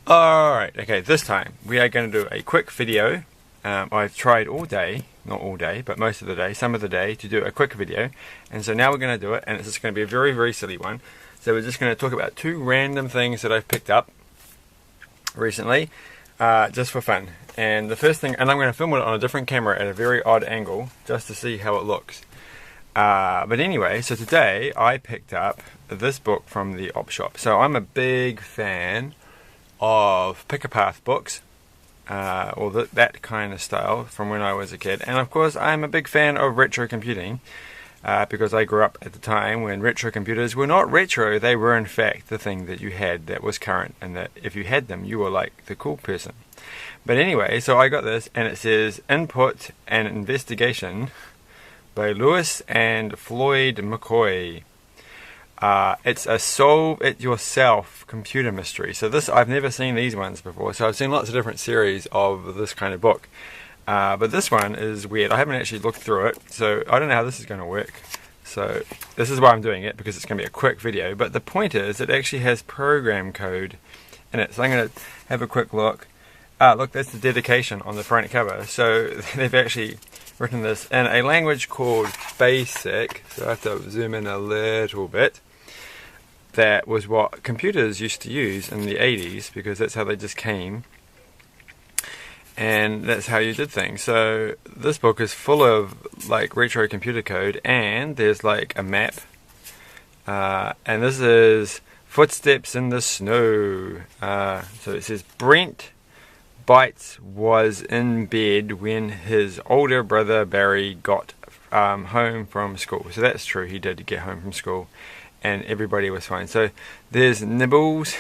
Alright, okay, this time we are going to do a quick video. I've tried all day, not all day, but most of the day, some of the day, to do a quick video. And so now we're going to do it, and it's just going to be a very, very silly one. So we're just going to talk about two random things that I've picked up recently, just for fun. And the first thing, and I'm going to film it on a different camera at a very odd angle, just to see how it looks. But anyway, so today I picked up this book from the op shop. So I'm a big fan of pick-a-path books, or that kind of style from when I was a kid. And of course I'm a big fan of retro computing, because I grew up at the time when retro computers were not retro, they were in fact the thing that you had that was current, and that if you had them you were like the cool person. But anyway, so I got this, and it says Input and Investigation by Lewis and Floyd McCoy. It's a solve it yourself computer mystery. So this, I've never seen these ones before, so I've seen lots of different series of this kind of book, but this one is weird. I haven't actually looked through it, so I don't know how this is going to work. So this is why I'm doing it, because it's going to be a quick video, but the point is it actually has program code in it. So I'm going to have a quick look. Look, that's the dedication on the front cover. So they've actually written this in a language called BASIC, so I have to zoom in a little bit. That was what computers used to use in the 80s, because that's how they just came, and that's how you did things. So this book is full of like retro computer code, and there's like a map, and this is Footsteps in the Snow. So it says Brent Bites was in bed when his older brother Barry got home from school. So that's true, he did get home from school, and everybody was fine. So there's Nibbles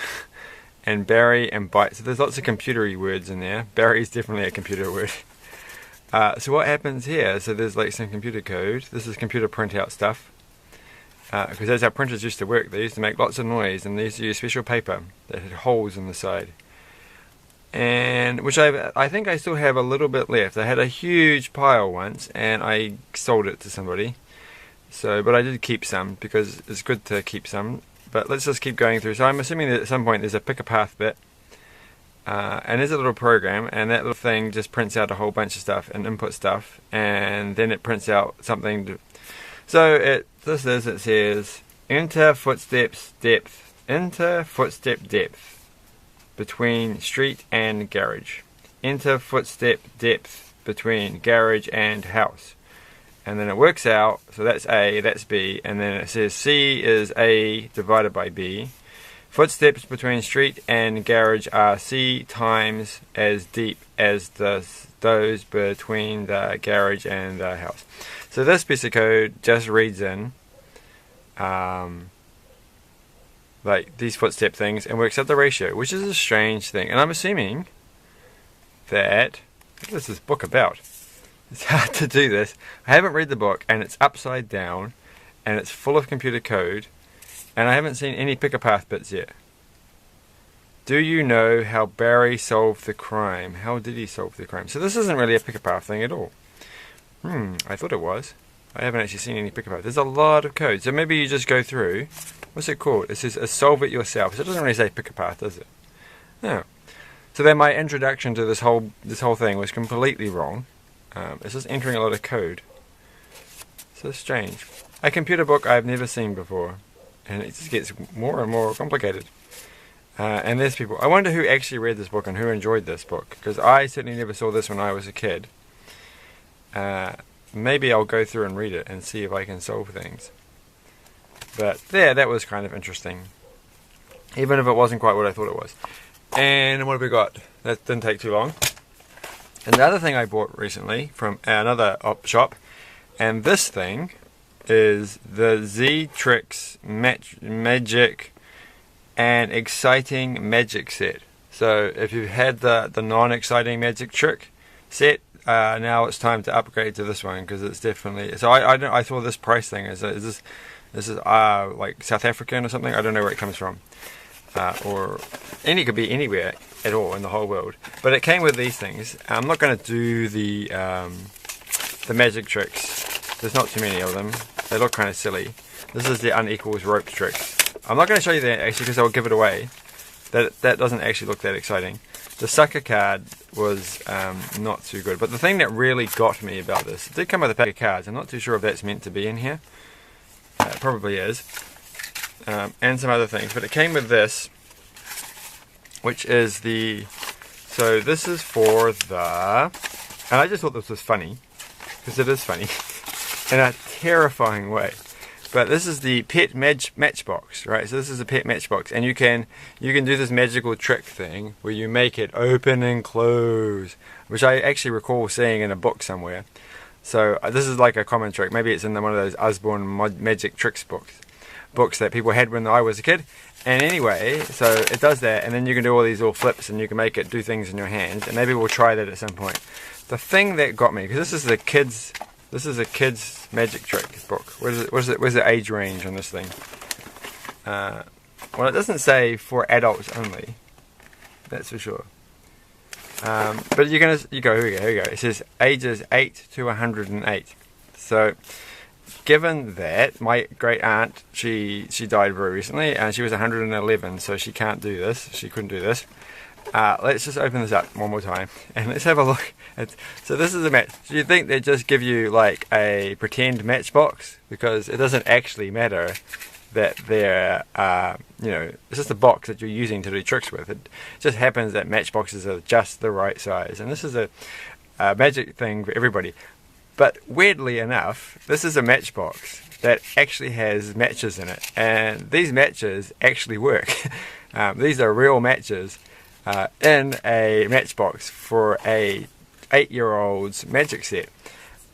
and Barry and Bite. So there's lots of computery words in there. Barry's definitely a computer word. So what happens here? So there's like some computer code. This is computer printout stuff, because that's how printers used to work. They used to make lots of noise, and they used to use special paper that had holes in the side. And which I think I still have a little bit left. I had a huge pile once, and I sold it to somebody. So, but I did keep some, because it's good to keep some. But let's just keep going through. So I'm assuming that at some point there's a pick-a-path bit, and there's a little program, and that little thing just prints out a whole bunch of stuff and input stuff, and then it prints out something. So it says enter footstep depth between street and garage. Enter footstep depth between garage and house. And then it works out, so that's A, that's B, and then it says C is A divided by B. Footsteps between street and garage are C times as deep as those between the garage and the house. So this piece of code just reads in like these footstep things and works out the ratio, which is a strange thing. And I'm assuming that, what is this book about? It's hard to do this. I haven't read the book, and it's upside down, and it's full of computer code, and I haven't seen any pick-a-path bits yet. Do you know how Barry solved the crime? How did he solve the crime? So this isn't really a pick-a-path thing at all. I thought it was. I haven't actually seen any pick-a-path. There's a lot of code, so maybe you just go through. What's it called? It says solve it yourself. So it doesn't really say pick-a-path, does it? No. So then my introduction to this whole thing was completely wrong. It's just entering a lot of code. So strange. A computer book I've never seen before, and it just gets more and more complicated. And there's people. I wonder who actually read this book and who enjoyed this book, because I certainly never saw this when I was a kid. Maybe I'll go through and read it and see if I can solve things. But there, that was kind of interesting, even if it wasn't quite what I thought it was. And what have we got? That didn't take too long. And the other thing I bought recently from another op shop, and this thing is the Z-Tricks Magic and Exciting Magic set. So if you've had the non-exciting magic trick set, now it's time to upgrade to this one, because it's definitely. So I saw this price thing. Is this like South African or something? I don't know where it comes from, or it could be anywhere at all in the whole world. But it came with these things. I'm not going to do the magic tricks. There's not too many of them. They look kind of silly. This is the unequals rope tricks. I'm not going to show you that actually, because I'll give it away. that doesn't actually look that exciting. The sucker card was not too good, but the thing that really got me about this, it did come with a pack of cards. I'm not too sure if that's meant to be in here. It probably is. And some other things, but it came with this, which is so this is for and I just thought this was funny, because it is funny, in a terrifying way. But this is the pet matchbox, right? So this is a pet matchbox, and you can do this magical trick thing where you make it open and close, which I actually recall seeing in a book somewhere. So this is like a common trick. Maybe it's in one of those Osborne Magic Tricks books that people had when I was a kid. And anyway, so it does that, and then you can do all these little flips, and you can make it do things in your hands. And maybe we'll try that at some point. The thing that got me, because this is a kid's magic trick book. Where's the age range on this thing? Well, it doesn't say for adults only. That's for sure. But here we go. It says ages 8 to 108. So, given that my great aunt, she died very recently, and she was 111, so she can't do this. She couldn't do this. Let's just open this up one more time and let's have a look at, so this is a match. Do you think they just give you like a pretend matchbox, because it doesn't actually matter that they're it's just a box that you're using to do tricks with. It just happens that matchboxes are just the right size, and this is a magic thing for everybody. But weirdly enough, this is a matchbox that actually has matches in it, and these matches actually work. These are real matches in a matchbox for a 8-year-old's magic set,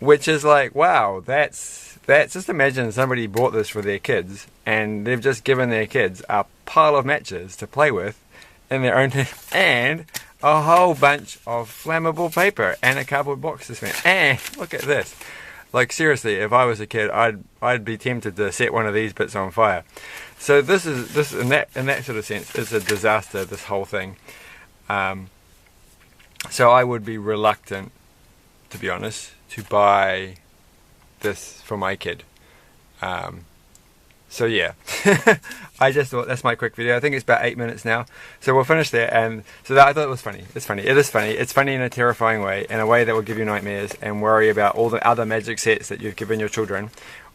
which is like, wow, that's just imagine somebody bought this for their kids, and they've just given their kids a pile of matches to play with in their own and a whole bunch of flammable paper and a cardboard box to spend. And look at this. Like seriously, if I was a kid, I'd be tempted to set one of these bits on fire. So this in that sort of sense, it's a disaster, this whole thing. So I would be reluctant, to be honest, to buy this for my kid. So yeah, I just thought that's my quick video. I think it's about 8 minutes now, so we'll finish there. And so I thought it was funny. It's funny. It is funny. It's funny in a terrifying way, in a way that will give you nightmares and worry about all the other magic sets that you've given your children.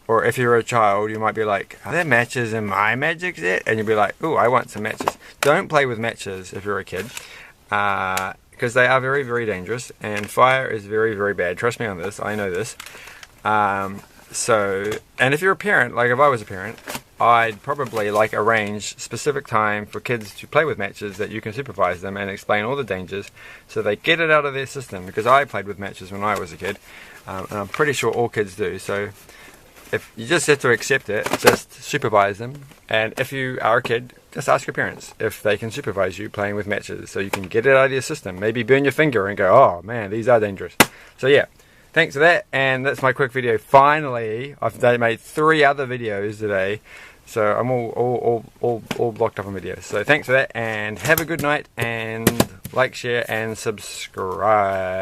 Or if you're a child, you might be like, are there matches in my magic set? And you'll be like, ooh, I want some matches. Don't play with matches if you're a kid, because they are very, very dangerous, and fire is very, very bad. Trust me on this. I know this. And if you're a parent, like if I was a parent, I'd probably like arrange specific time for kids to play with matches that you can supervise them and explain all the dangers so they get it out of their system, because I played with matches when I was a kid, and I'm pretty sure all kids do. So if you just have to accept it, just supervise them, and if you are a kid, just ask your parents if they can supervise you playing with matches so you can get it out of your system. Maybe burn your finger and go, oh man, these are dangerous. So yeah. Thanks for that, and that's my quick video. Finally, I've made 3 other videos today, so I'm all blocked up on videos. So thanks for that, and have a good night, and like, share, and subscribe.